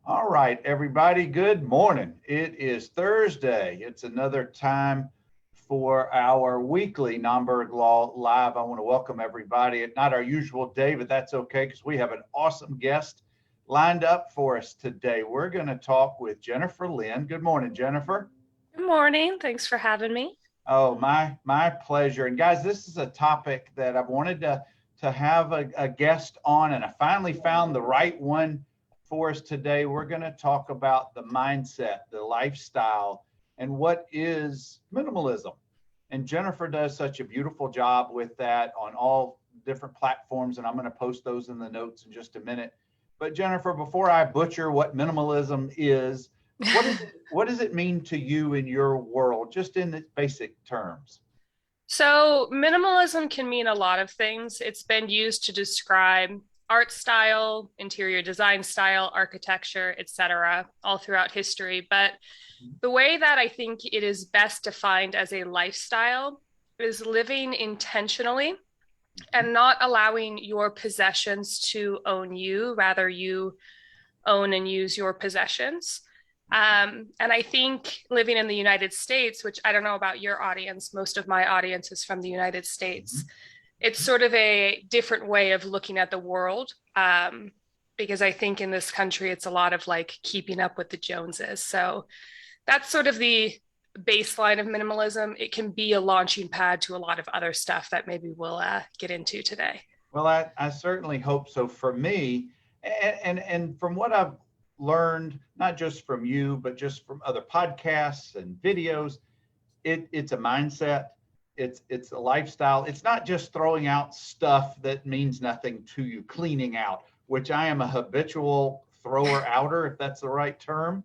All right, everybody, good morning. It is Thursday. It's another time for our weekly NOMBERG Law Live. I want to welcome everybody. It's not our usual day, but that's okay because we have an awesome guest lined up for us today. We're going to talk with Jennifer Lynn. Good morning, Jennifer. Good morning. Thanks for having me. Oh, my pleasure. And guys, this is a topic that I've wanted to have a guest on, and I finally found the right one for us today. We're going to talk about the mindset, the lifestyle, and what is minimalism. And Jennifer does such a beautiful job with that on all different platforms, and I'm going to post those in the notes in just a minute. But Jennifer, before I butcher what minimalism is, what does it mean to you in your world, just in the basic terms? So, minimalism can mean a lot of things. It's been used to describe art style, interior design style, architecture, etc., all throughout history. But the way that I think it is best defined as a lifestyle is living intentionally and not allowing your possessions to own you, rather, you own and use your possessions. And I think living in the United States, which I don't know about your audience, most of my audience is from the United States. It's sort of a different way of looking at the world, because I think in this country, it's a lot of like keeping up with the Joneses. So that's sort of the baseline of minimalism. It can be a launching pad to a lot of other stuff that maybe we'll get into today. Well, I certainly hope so. For me, and from what I've learned, not just from you, but just from other podcasts and videos, it's a mindset. It's a lifestyle. It's not just throwing out stuff that means nothing to you, cleaning out, which I am a habitual thrower outer, if that's the right term.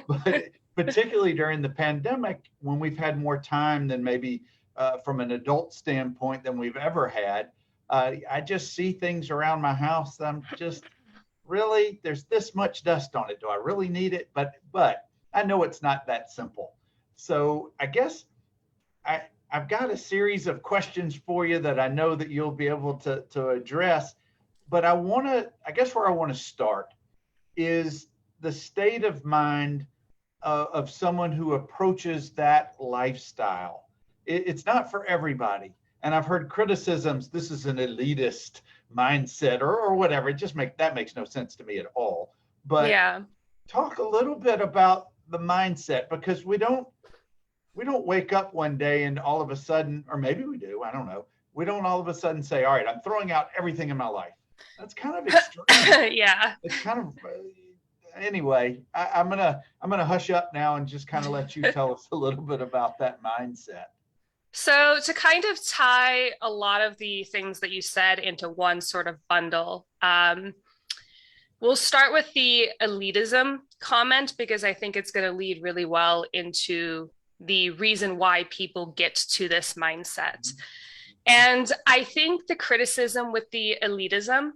But particularly during the pandemic, when we've had more time than maybe from an adult standpoint than we've ever had, I just see things around my house that I'm just really, there's this much dust on it. Do I really need it? But I know it's not that simple. So I guess I've got a series of questions for you that I know that you'll be able to address. But I guess where I want to start is the state of mind of someone who approaches that lifestyle. It's not for everybody. And I've heard criticisms, this is an elitist mindset or whatever. That makes no sense to me at all. But Yeah. talk a little bit about the mindset, because we don't wake up one day and all of a sudden, or maybe we do, I don't know. We don't all of a sudden say, all right, I'm throwing out everything in my life. That's kind of extreme. Yeah. It's kind of anyway. I'm gonna hush up now and just kind of let you tell us a little bit about that mindset. So, to kind of tie a lot of the things that you said into one sort of bundle, we'll start with the elitism comment because I think it's going to lead really well into the reason why people get to this mindset. And I think the criticism with the elitism,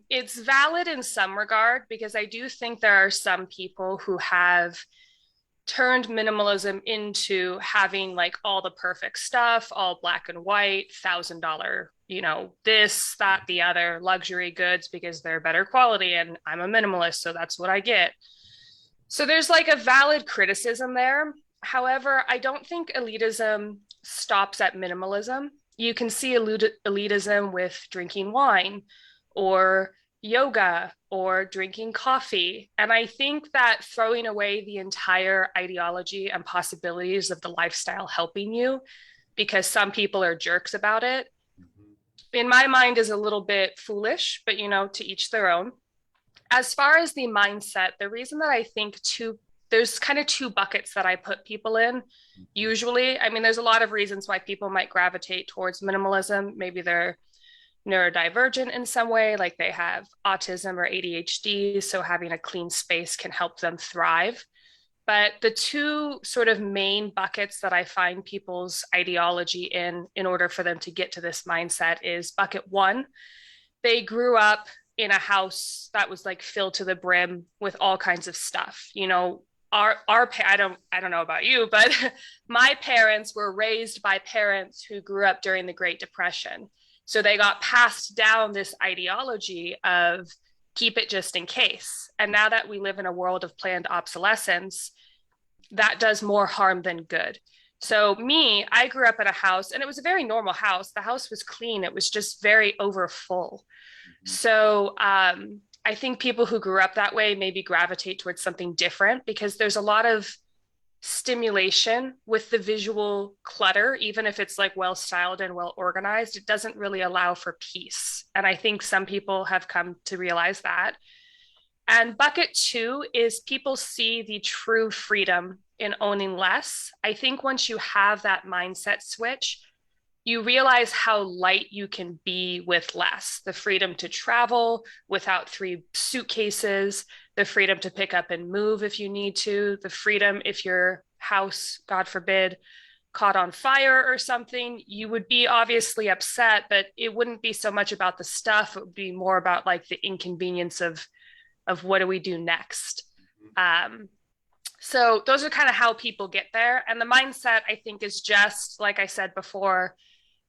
it's valid in some regard because I do think there are some people who have turned minimalism into having like all the perfect stuff, all black and white, $1,000, this, that, the other luxury goods because they're better quality. And I'm a minimalist, so that's what I get. So there's like a valid criticism there. However, I don't think elitism stops at minimalism. You can see elitism with drinking wine or yoga or drinking coffee. And I think that throwing away the entire ideology and possibilities of the lifestyle helping you, because some people are jerks about it, in my mind is a little bit foolish, but to each their own. As far as the mindset, the reason that I think there's kind of two buckets that I put people in. Usually, I mean, there's a lot of reasons why people might gravitate towards minimalism. Maybe they're neurodivergent in some way, like they have autism or ADHD. So having a clean space can help them thrive. But the two sort of main buckets that I find people's ideology in order for them to get to this mindset is bucket one, they grew up in a house that was like filled to the brim with all kinds of stuff. I don't know about you, but my parents were raised by parents who grew up during the Great Depression. So they got passed down this ideology of keep it just in case. And now that we live in a world of planned obsolescence, that does more harm than good. So me, I grew up in a house and it was a very normal house. The house was clean. It was just very overfull. So I think people who grew up that way maybe gravitate towards something different because there's a lot of stimulation with the visual clutter, even if it's like well styled and well organized, it doesn't really allow for peace. And I think some people have come to realize that. And bucket two is people see the true freedom in owning less. I think once you have that mindset switch, you realize how light you can be with less. The freedom to travel without 3 suitcases, the freedom to pick up and move if you need to, the freedom if your house, God forbid, caught on fire or something, you would be obviously upset, but it wouldn't be so much about the stuff. It would be more about like the inconvenience of what do we do next. So those are kind of how people get there. And the mindset, I think, is just, like I said before,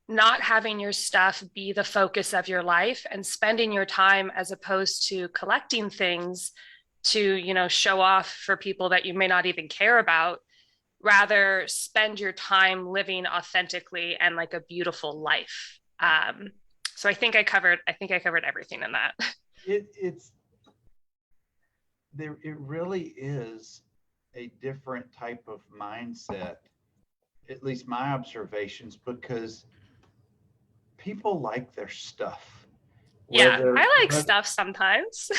not having your stuff be the focus of your life and spending your time as opposed to collecting things to, you know, show off for people that you may not even care about. Rather spend your time living authentically and like a beautiful life. So I think I covered everything in that. It's there. It really is a different type of mindset, at least my observations, because people like their stuff. Yeah, I like stuff sometimes.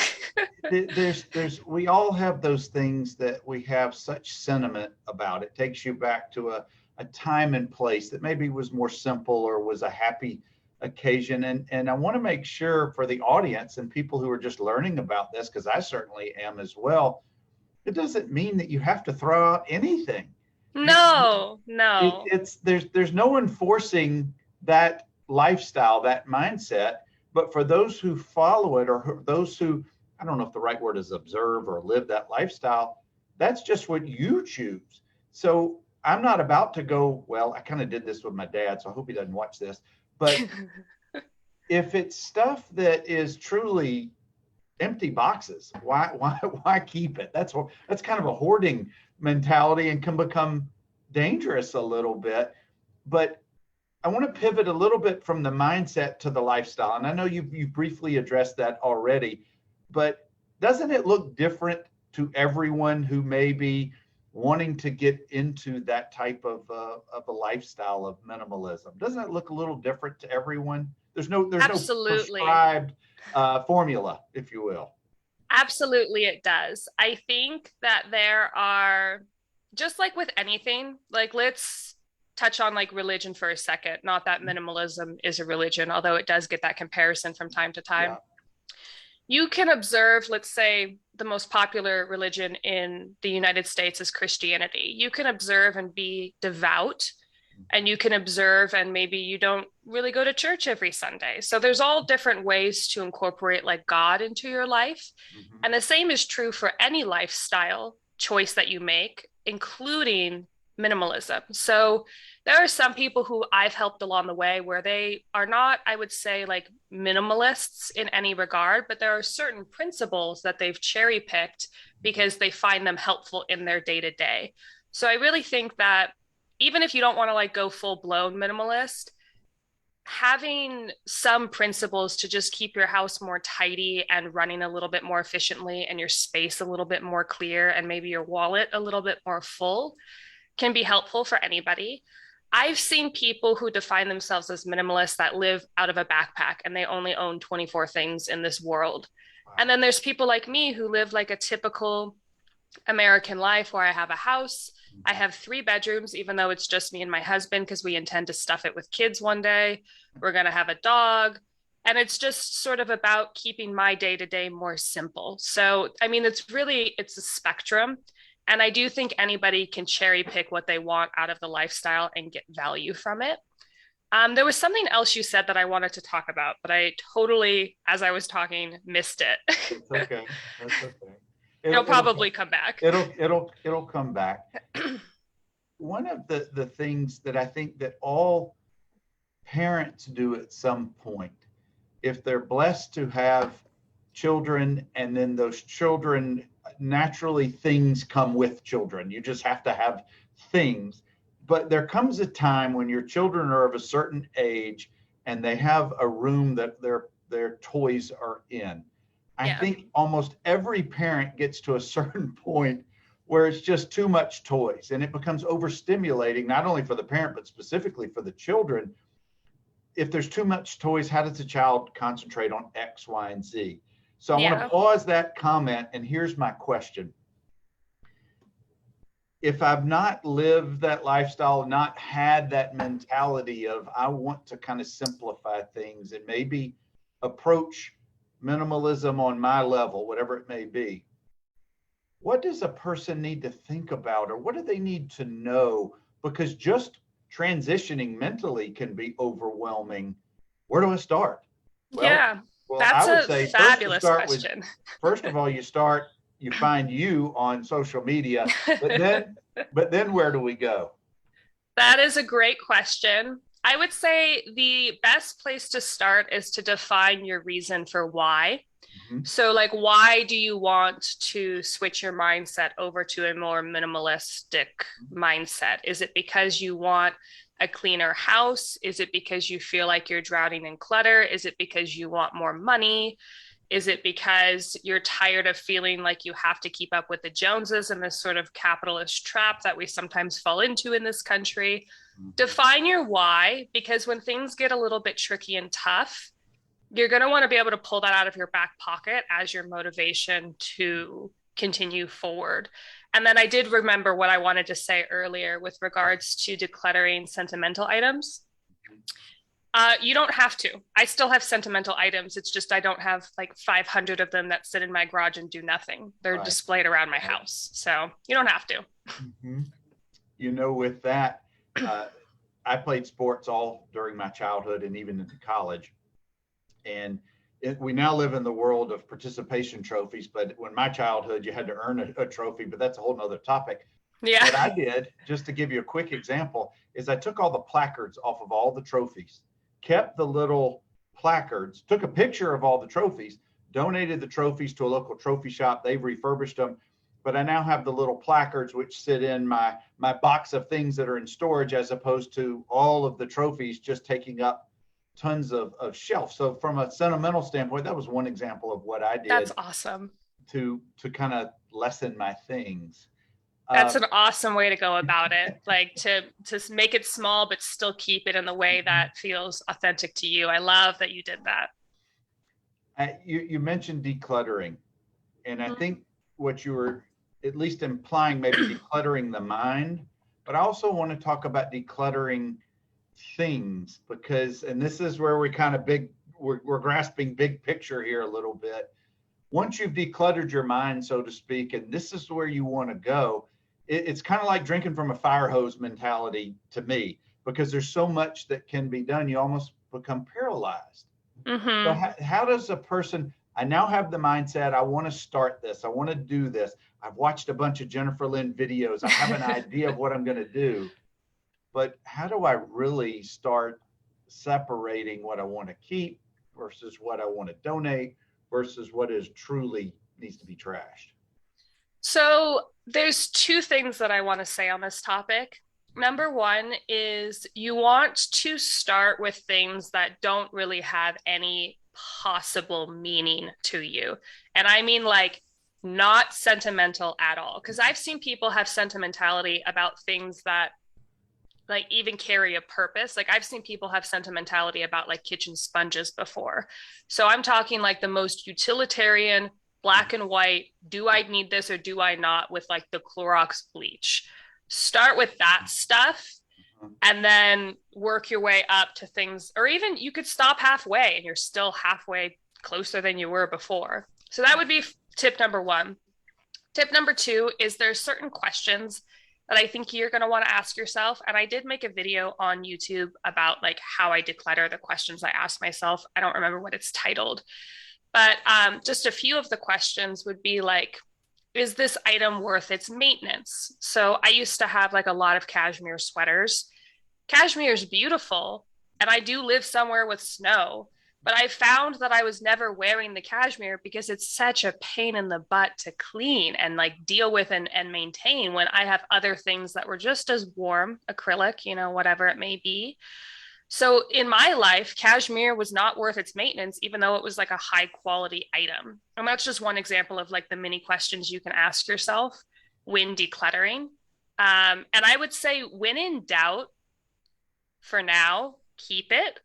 We all have those things that we have such sentiment about. It takes you back to a time and place that maybe was more simple or was a happy occasion. And I want to make sure for the audience and people who are just learning about this, because I certainly am as well, it doesn't mean that you have to throw out anything. No. There's no enforcing that lifestyle, that mindset. But for those who follow it, or those who, I don't know if the right word is observe or live that lifestyle, that's just what you choose. So I'm not about to go, well, I kind of did this with my dad, so I hope he doesn't watch this. But if it's stuff that is truly empty boxes, why keep it? That's kind of a hoarding mentality and can become dangerous a little bit. But I want to pivot a little bit from the mindset to the lifestyle. And I know you briefly addressed that already, but doesn't it look different to everyone who may be wanting to get into that type of a lifestyle of minimalism? Doesn't it look a little different to everyone? There's no prescribed formula, if you will. Absolutely, it does. I think that there are, just like with anything, like let's touch on like religion for a second. Not that minimalism is a religion, although it does get that comparison from time to time. Yeah. You can observe, let's say, the most popular religion in the United States is Christianity. You can observe and be devout, and you can observe and maybe you don't really go to church every Sunday. So there's all different ways to incorporate like God into your life. Mm-hmm. And the same is true for any lifestyle choice that you make, including minimalism. So there are some people who I've helped along the way where they are not, I would say, like minimalists in any regard, but there are certain principles that they've cherry picked because they find them helpful in their day to day. So I really think that even if you don't want to like go full blown minimalist, having some principles to just keep your house more tidy and running a little bit more efficiently and your space a little bit more clear and maybe your wallet a little bit more full can be helpful for anybody. I've seen people who define themselves as minimalists that live out of a backpack and they only own 24 things in this world. Wow. And then there's people like me who live like a typical American life where I have a house. I have 3 bedrooms, even though it's just me and my husband, because we intend to stuff it with kids one day. We're going to have a dog. And it's just sort of about keeping my day-to-day more simple. So, I mean, it's a spectrum. And I do think anybody can cherry pick what they want out of the lifestyle and get value from it. There was something else you said that I wanted to talk about, but I totally, as I was talking, missed it. It's okay. That's okay. It'll probably come back. It'll come back. One of the things that I think that all parents do at some point, if they're blessed to have children, and then those children, naturally things come with children. You just have to have things. But there comes a time when your children are of a certain age and they have a room that their toys are in. I Yeah. think almost every parent gets to a certain point where it's just too much toys and it becomes overstimulating, not only for the parent, but specifically for the children. If there's too much toys, how does the child concentrate on X, Y, and Z? So I want to Yeah. pause that comment, and here's my question. If I've not lived that lifestyle, not had that mentality of I want to kind of simplify things and maybe approach minimalism on my level, whatever it may be, what does a person need to think about, or what do they need to know? Because just transitioning mentally can be overwhelming. Where do I start? Yeah. Well, I That's would a say fabulous question. first of all, you find you on social media, but then where do we go? That is a great question. I would say the best place to start is to define your reason for why. Mhm. So, like, why do you want to switch your mindset over to a more minimalistic mindset? Is it because you want a cleaner house? Is it because you feel like you're drowning in clutter? Is it because you want more money? Is it because you're tired of feeling like you have to keep up with the Joneses and this sort of capitalist trap that we sometimes fall into in this country? Define your why, because when things get a little bit tricky and tough, you're going to want to be able to pull that out of your back pocket as your motivation to continue forward. And then I did remember what I wanted to say earlier with regards to decluttering sentimental items. You don't have to. I still have sentimental items. It's just I don't have like 500 of them that sit in my garage and do nothing. They're Right. displayed around my house. So you don't have to. Mm-hmm. With that, I played sports all during my childhood and even into college. And we now live in the world of participation trophies, but when my childhood, you had to earn a trophy, but that's a whole nother topic. Yeah. What I did, just to give you a quick example, is I took all the placards off of all the trophies, kept the little placards, took a picture of all the trophies, donated the trophies to a local trophy shop. They've refurbished them, but I now have the little placards which sit in my box of things that are in storage, as opposed to all of the trophies just taking up tons of shelf. So from a sentimental standpoint, that was one example of what I did. That's awesome. To kind of lessen my things. That's an awesome way to go about it. Like to make it small, but still keep it in the way that feels authentic to you. I love that you did that. You mentioned decluttering, and I think what you were at least implying, maybe decluttering the mind, but I also want to talk about decluttering things, because, and this is where we're grasping big picture here a little bit. Once you've decluttered your mind, so to speak, and this is where you want to go, it's kind of like drinking from a fire hose mentality to me, because there's so much that can be done. You almost become paralyzed. Mm-hmm. So how does a person, I now have the mindset, I want to start this, I want to do this. I've watched a bunch of Jennifer Lynn videos. I have an idea of what I'm going to do, but how do I really start separating what I want to keep versus what I want to donate versus what is truly needs to be trashed? So there's two things that I want to say on this topic. Number one is you want to start with things that don't really have any possible meaning to you. And I mean, like, not sentimental at all. Because I've seen people have sentimentality about things that like even carry a purpose. Like I've seen people have sentimentality about like kitchen sponges before. So I'm talking like the most utilitarian, black and white, do I need this or do I not, with like the Clorox bleach. Start with that stuff and then work your way up to things, or even you could stop halfway and you're still halfway closer than you were before. So that would be tip number one. Tip number two is there's certain questions that I think you're going to want to ask yourself. And I did make a video on YouTube about like how I declutter, the questions I ask myself. I don't remember what it's titled, but just a few of the questions would be like, is this item worth its maintenance? So I used to have like a lot of cashmere sweaters. Cashmere is beautiful, and I do live somewhere with snow, But I found that I was never wearing the cashmere because it's such a pain in the butt to clean and like deal with and maintain when I have other things that were just as warm, acrylic, whatever it may be. So in my life, cashmere was not worth its maintenance, even though it was like a high quality item. And that's just one example of like the many questions you can ask yourself when decluttering. And I would say, when in doubt, for now, keep it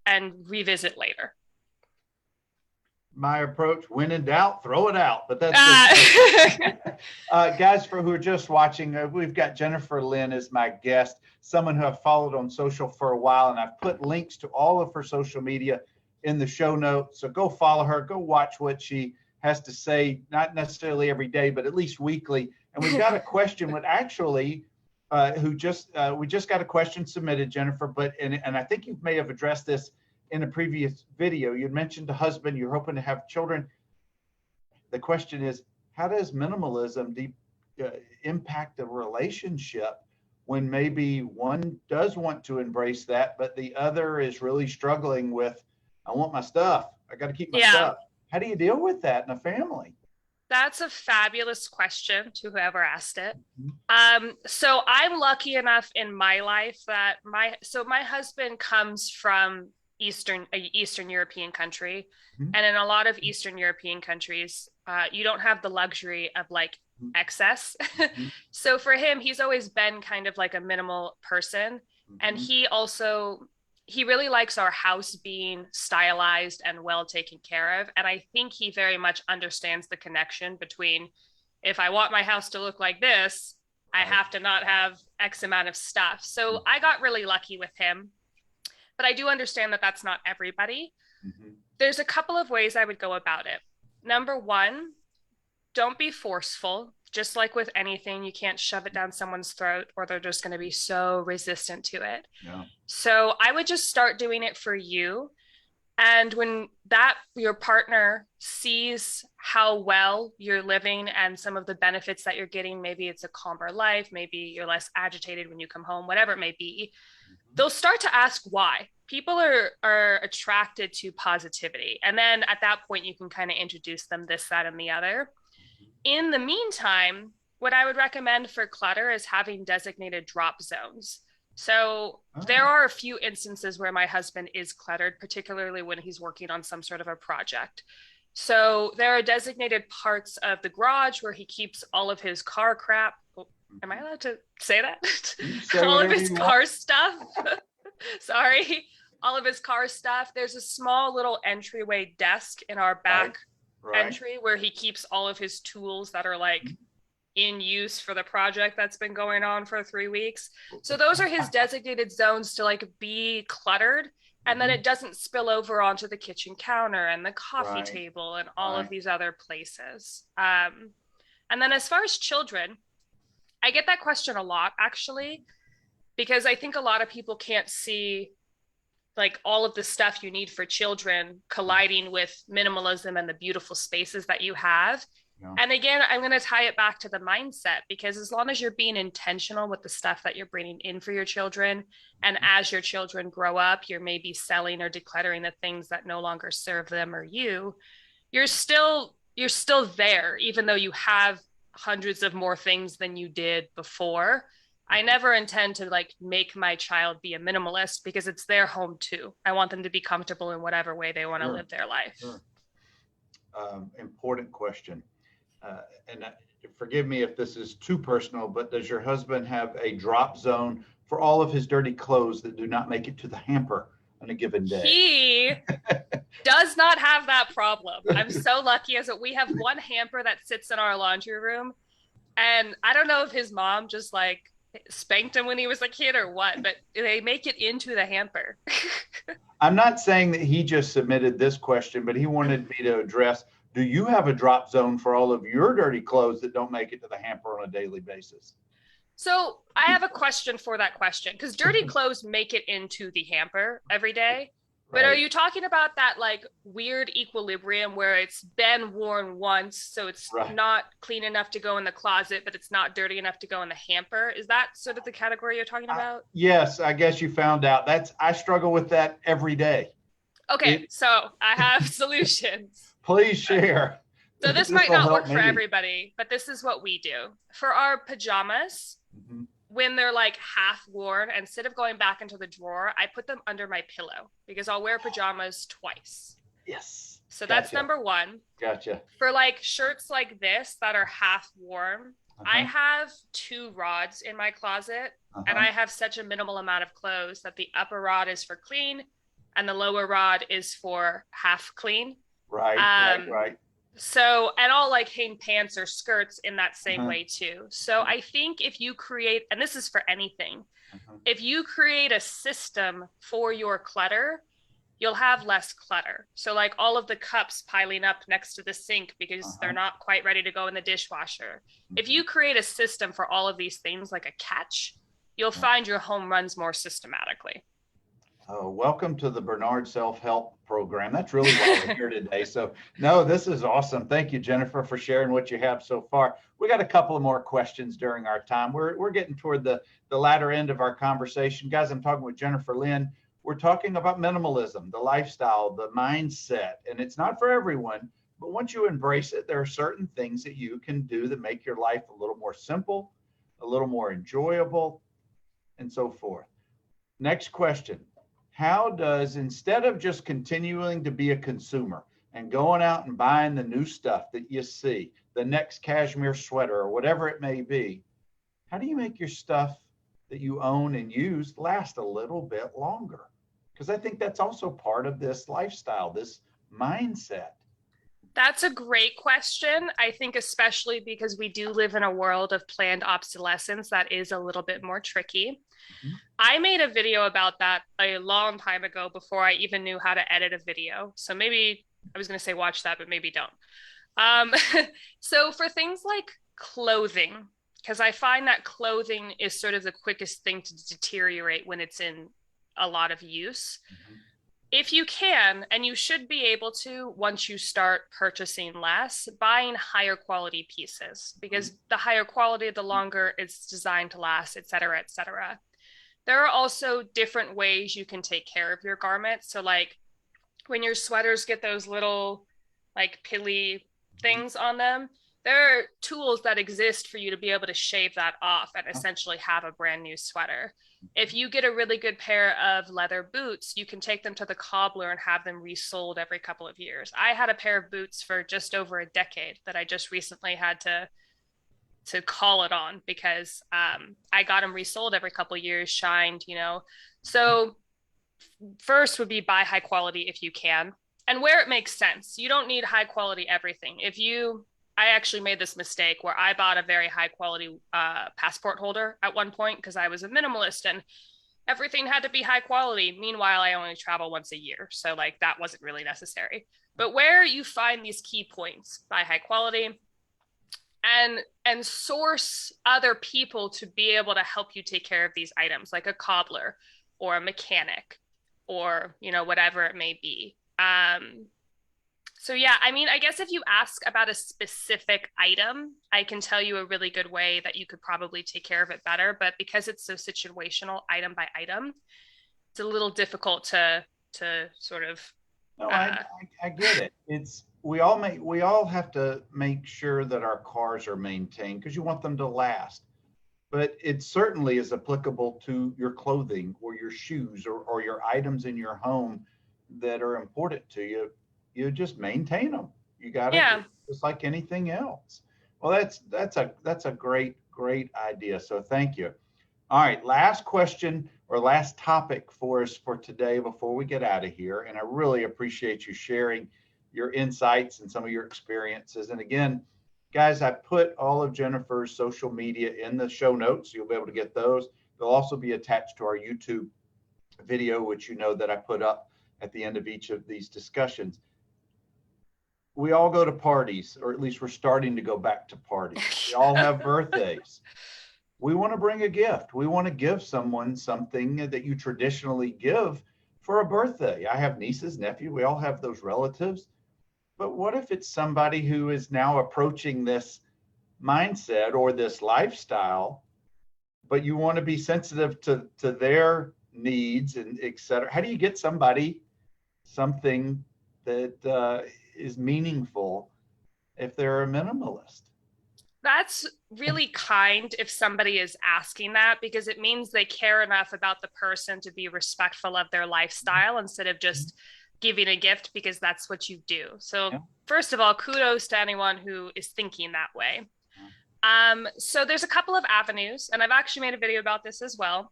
and revisit later. My approach, when in doubt, throw it out. But that's guys, for who are just watching, we've got Jennifer Lynn as my guest, someone who I've followed on social for a while, and I've put links to all of her social media in the show notes. So go follow her, go watch what she has to say, not necessarily every day, but at least weekly. And we've got a question with actually we just got a question submitted, Jennifer, but and I think you may have addressed this in a previous video. You mentioned a husband, you're hoping to have children. The question is, how does minimalism impact a relationship when maybe one does want to embrace that, but the other is really struggling with, I want my stuff, I got to keep my stuff. How do you deal with that in a family? That's a fabulous question to whoever asked it. So I'm lucky enough in my life that my husband comes from Eastern European country. And in a lot of Eastern European countries, you don't have the luxury of like excess. So for him, he's always been kind of like a minimal person. And he really likes our house being stylized and well taken care of. And I think he very much understands the connection between, if I want my house to look like this, I have to not have X amount of stuff. So I got really lucky with him. But I do understand that that's not everybody. There's a couple of ways I would go about it. Number one, don't be forceful. Just like with anything, you can't shove it down someone's throat or they're just going to be so resistant to it. So I would just start doing it for you. And when your partner sees how well you're living and some of the benefits that you're getting, maybe it's a calmer life, maybe you're less agitated when you come home, whatever it may be, they'll start to ask why. People are attracted to positivity. And then at that point, you can kind of introduce them this, that, and the other. In the meantime, what I would recommend for clutter is having designated drop zones. So there are a few instances where my husband is cluttered, particularly when he's working on some sort of a project. So there are designated parts of the garage where he keeps all of his car crap. Oh, am I allowed to say that? All of his car stuff. Sorry. All of his car stuff. There's a small little entryway desk in our back entry where he keeps all of his tools that are like in use for the project that's been going on for 3 weeks. So those are his designated zones to like be cluttered. And then it doesn't spill over onto the kitchen counter and the coffee table and all of these other places. And then as far as children, I get that question a lot actually, because I think a lot of people can't see like all of the stuff you need for children colliding with minimalism and the beautiful spaces that you have. And again, I'm going to tie it back to the mindset, because as long as you're being intentional with the stuff that you're bringing in for your children, and as your children grow up, you're maybe selling or decluttering the things that no longer serve them or you're still there, even though you have hundreds of more things than you did before. I never intend to like make my child be a minimalist, because it's their home too. I want them to be comfortable in whatever way they want to live their life. Important question. And forgive me if this is too personal, but does your husband have a drop zone for all of his dirty clothes that do not make it to the hamper on a given day? He does not have that problem. I'm so lucky as that we have one hamper that sits in our laundry room. And I don't know if his mom just like spanked him when he was a kid or what, but they make it into the hamper. I'm not saying that he just submitted this question, but he wanted me to address, do you have a drop zone for all of your dirty clothes that don't make it to the hamper on a daily basis? So I have a question for that question, because dirty clothes make it into the hamper every day. But are you talking about that like weird equilibrium where it's been worn once, so it's not clean enough to go in the closet, but it's not dirty enough to go in the hamper? Is that sort of the category you're talking about? Yes, I guess you found out. I struggle with that every day. Okay, so I have solutions. Please share. So this This might will not help work for me. everybody, but this is what we do. For our pajamas, Mhm. when they're like half worn, instead of going back into the drawer, I put them under my pillow because I'll wear pajamas twice. Yes. So that's Gotcha. number one. Gotcha. For like shirts like this that are half worn, I Uh-huh. have two rods in my closet, and Uh-huh. I have such a minimal amount of clothes that the upper rod is for clean and the lower rod is for half clean. Right, right, Um, right. so, and I'll like hang pants or skirts in that same Uh-huh. way too. So I think if you create, and this is for anything, Uh-huh. if you create a system for your clutter, you'll have less clutter. So, like all of the cups piling up next to the sink because they're Uh-huh. not quite ready to go in the dishwasher. If Mhm. you create a system for all of these things, like a catch, you'll find your home runs more systematically. Oh, welcome to the Bernard Self-Help Program. That's really why we're here today. So, no, this is awesome. Thank you, Jennifer, for sharing what you have so far. We got a couple of more questions during our time. We're getting toward the latter end of our conversation. Guys, I'm talking with Jennifer Lynn. We're talking about minimalism, the lifestyle, the mindset, and it's not for everyone, but once you embrace it, there are certain things that you can do that make your life a little more simple, a little more enjoyable, and so forth. Next question. How does, instead of just continuing to be a consumer and going out and buying the new stuff that you see, the next cashmere sweater or whatever it may be, how do you make your stuff that you own and use last a little bit longer? Because I think that's also part of this lifestyle, this mindset. That's a great question. I think, especially because we do live in a world of planned obsolescence that is a little bit more tricky. Mhm. I made a video about that a long time ago before I even knew how to edit a video. So maybe I was going to say watch that, but maybe don't. Um, so for things like clothing, because I find that clothing is sort of the quickest thing to deteriorate when it's in a lot of use. Mhm. If you can, and you should be able to once you start purchasing less, buying higher quality pieces, because the higher quality, the longer it's designed to last, et cetera, et cetera. There are also different ways you can take care of your garments. So, like when your sweaters get those little like pilly Mhm. things on them, there are tools that exist for you to be able to shave that off and essentially have a brand new sweater. If you get a really good pair of leather boots, you can take them to the cobbler and have them resold every couple of years. I had a pair of boots for just over a decade that I just recently had to call it on because I got them resold every couple of years, shined, you know. So first would be buy high quality if you can, and where it makes sense. You don't need high quality everything. If you, I actually made this mistake where I bought a very high quality passport holder at one point because I was a minimalist and everything had to be high quality. Meanwhile, I only travel once a year, so like that wasn't really necessary. But where you find these key points, buy high quality, and source other people to be able to help you take care of these items, like a cobbler or a mechanic or you know whatever it may be. So yeah, I mean, I guess if you ask about a specific item, I can tell you a really good way that you could probably take care of it better, but because it's so situational item by item, it's a little difficult to sort of No, uh I get it. It's we all have to make sure that our cars are maintained because you want them to last. But it certainly is applicable to your clothing or your shoes or your items in your home that are important to you. You just maintain them. You got to yeah. just like anything else. Well, that's a great idea. So thank you. All right, last question or last topic for us for today before we get out of here. And I really appreciate you sharing your insights and some of your experiences. And again, guys, I put all of Jennifer's social media in the show notes. You'll be able to get those. They'll also be attached to our YouTube video, which you know that I put up at the end of each of these discussions. We all go to parties, or at least we're starting to go back to parties. We all have birthdays. We want to bring a gift. We want to give someone something that you traditionally give for a birthday. I have nieces, nephew, we all have those relatives. But what if it's somebody who is now approaching this mindset or this lifestyle, but you want to be sensitive to their needs and et cetera? How do you get somebody something that is meaningful if they're a minimalist. That's really kind if somebody is asking that, because it means they care enough about the person to be respectful of their lifestyle instead of just giving a gift because that's what you do. So, Yeah. first of all, kudos to anyone who is thinking that way. So there's a couple of avenues, and I've actually made a video about this as well.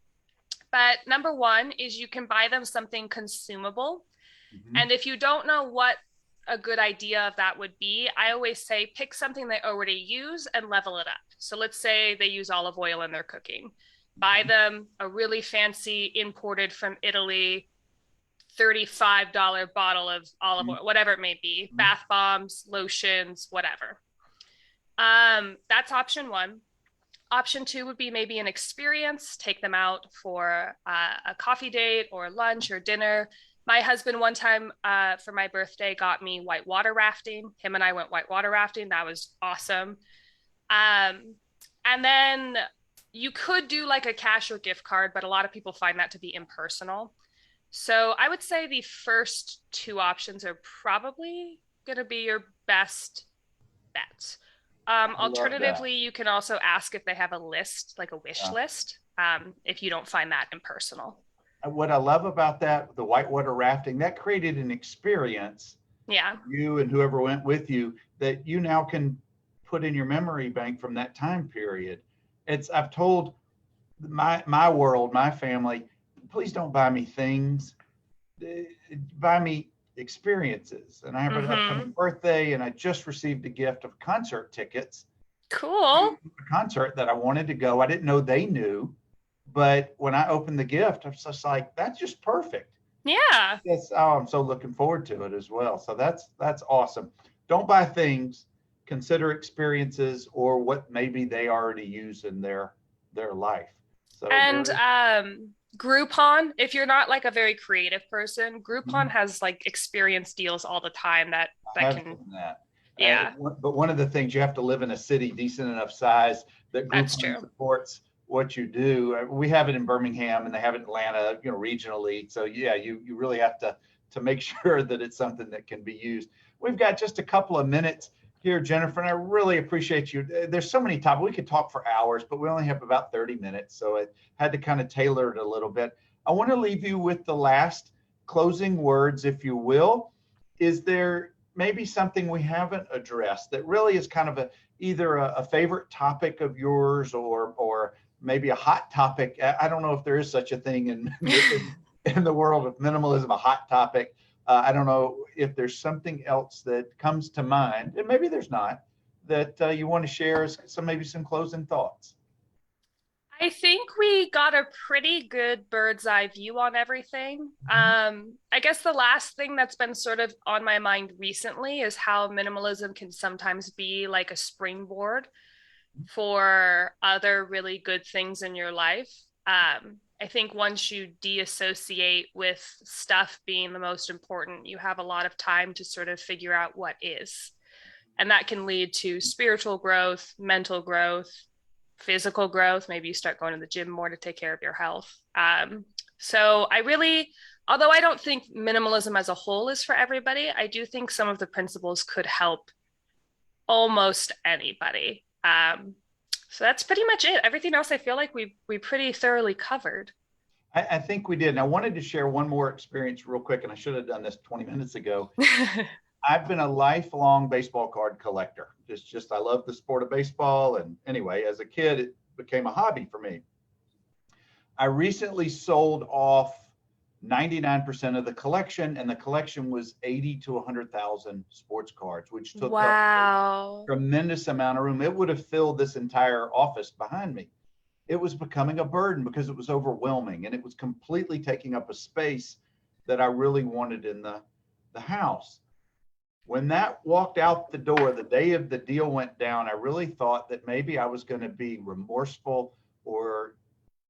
But number one is you can buy them something consumable. Mm-hmm. And if you don't know what a good idea of that would be, I always say pick something they already use and level it up. So let's say they use olive oil in their cooking. Buy them a really fancy imported from Italy $35 bottle of olive oil, whatever it may be, bath bombs, lotions, whatever. That's option one. Option two would be maybe an experience. Take them out for a coffee date or lunch or dinner. My husband one time for my birthday got me whitewater rafting. Him and I went whitewater rafting. That was awesome. And then you could do like a cash or gift card, but a lot of people find that to be impersonal. So I would say the first two options are probably going to be your best bet. Alternatively, you can also ask if they have a list, like a wish list, if you don't find that impersonal. What I love about that, the whitewater rafting, that created an experience. Yeah. You and whoever went with you that you now can put in your memory bank from that time period. I've told my world, my family, please don't buy me things, buy me experiences. And I have an upcoming birthday, and I just received a gift of concert tickets. Cool. A concert that I wanted to go. I didn't know they knew, but when I opened the gift, I was just like, that's just perfect. Yeah. I'm so looking forward to it as well. So that's awesome. Don't buy things, consider experiences or what maybe they already use in their life. So Groupon, if you're not like a very creative person, Groupon has like experience deals all the time that can. Yeah. But one of the things, you have to live in a city decent enough size that Groupon supports what you do. We have it in Birmingham and they have it in Atlanta, regionally. So yeah, you really have to make sure that it's something that can be used. We've got just a couple of minutes here, Jennifer, and I really appreciate you. There's so many topics. We could talk for hours, but we only have about 30 minutes. So I had to kind of tailor it a little bit. I want to leave you with the last closing words, if you will. Is there maybe something we haven't addressed that really is kind of either a favorite topic of yours or maybe a hot topic? I don't know if there is such a thing in the world of minimalism, a hot topic. I don't know if there's something else that comes to mind, and maybe there's not, that you want to share maybe some closing thoughts. I think we got a pretty good bird's eye view on everything. I guess the last thing that's been sort of on my mind recently is how minimalism can sometimes be like a springboard for other really good things in your life. I think once you deassociate with stuff being the most important, you have a lot of time to sort of figure out what is. And that can lead to spiritual growth, mental growth, physical growth. Maybe you start going to the gym more to take care of your health. So although I don't think minimalism as a whole is for everybody, I do think some of the principles could help almost anybody. So that's pretty much it. Everything else I feel like we pretty thoroughly covered. I think we did. And I wanted to share one more experience real quick, and I should have done this 20 minutes ago. I've been a lifelong baseball card collector. I love the sport of baseball. And anyway, as a kid, it became a hobby for me. I recently sold off 99% of the collection, and the collection was 80 to 100,000 sports cards, which took up a tremendous amount of room. It would have filled this entire office behind me. It was becoming a burden because it was overwhelming, and it was completely taking up a space that I really wanted in the house. When that walked out the door, the day of the deal went down, I really thought that maybe I was going to be remorseful or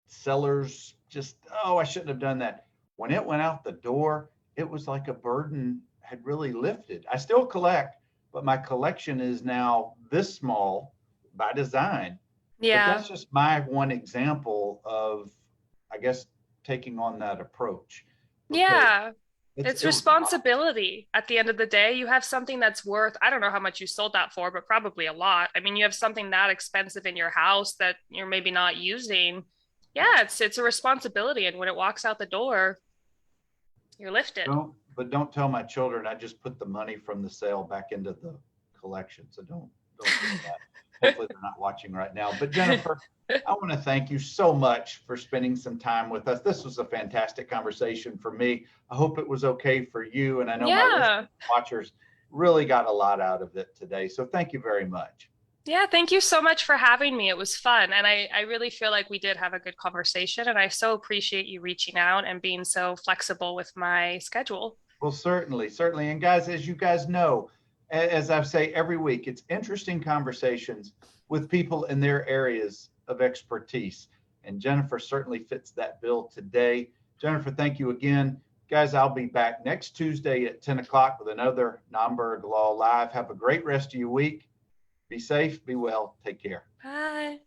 sellers I shouldn't have done that. When it went out the door, it was like a burden had really lifted. I still collect, but my collection is now this small by design. Yeah. But that's just my one example of, I guess, taking on that approach. Yeah. It's It was a lot. responsibility at the end of the day. You have something that's worth, I don't know how much you sold that for, but probably a lot. I mean, you have something that expensive in your house that you're maybe not using. Yeah, it's a responsibility. And when it walks out the door, you're lifted. Don't tell my children I just put the money from the sale back into the collection. So don't say that. Hopefully they're not watching right now. But Jennifer, I want to thank you so much for spending some time with us. This was a fantastic conversation for me. I hope it was okay for you. And I know my listeners Yeah. and watchers really got a lot out of it today. So thank you very much. Yeah, thank you so much for having me. It was fun. And I really feel like we did have a good conversation. And I so appreciate you reaching out and being so flexible with my schedule. Well, certainly, certainly. And guys, as you guys know, as I say every week, it's interesting conversations with people in their areas of expertise. And Jennifer certainly fits that bill today. Jennifer, thank you again. Guys, I'll be back next Tuesday at 10 o'clock with another NOMBERG Law Live. Have a great rest of your week. Be safe, be well, take care. Bye.